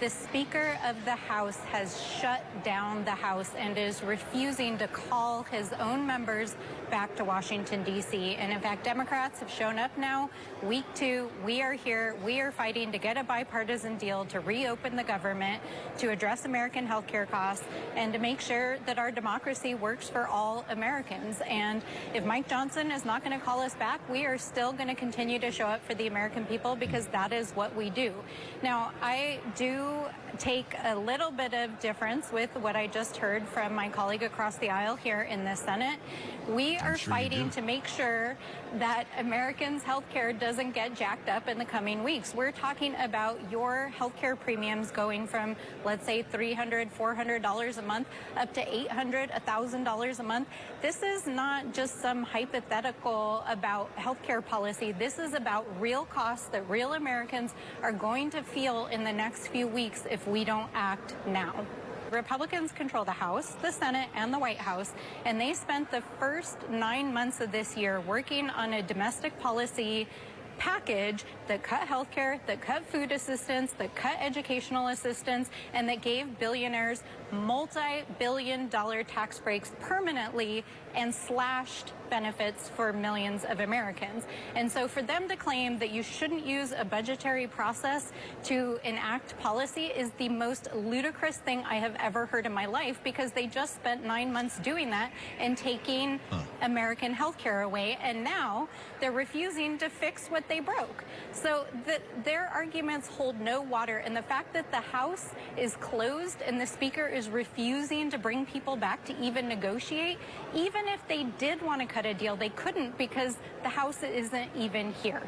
The Speaker of the House has shut down the House and is refusing to call his own members back to Washington, D.C. And in fact, Democrats have shown up now. Week 2, we are here. We are fighting to get a bipartisan deal to reopen the government, to address American health care costs, and to make sure that our democracy works for all Americans. And if Mike Johnson is not going to call us back, we are still going to continue to show up for the American people, because that is what we do. Now, I do take a little bit of difference with what I just heard from my colleague across the aisle here in the Senate. We are fighting to make sure that Americans' health care doesn't get jacked up in the coming weeks. We're talking about your health care premiums going from, let's say, $300, $400 a month up to $800, $1,000 a month. This is not just some hypothetical about health care policy. This is about real costs that real Americans are going to feel in the next few weeks if we don't act now. Republicans control the House, the Senate, and the White House, and they spent the first 9 months of this year working on a domestic policy package that cut health care, that cut food assistance, that cut educational assistance, and that gave billionaires multi-billion-dollar tax breaks permanently and slashed benefits for millions of Americans. And so for them to claim that you shouldn't use a budgetary process to enact policy is the most ludicrous thing I have ever heard in my life, because they just spent 9 months doing that and taking American health care away, and now they're refusing to fix what they broke. So their arguments hold no water, and the fact that the House is closed and the Speaker is refusing to bring people back to even negotiate, even if they did want to cut a deal, they couldn't, because the House isn't even here.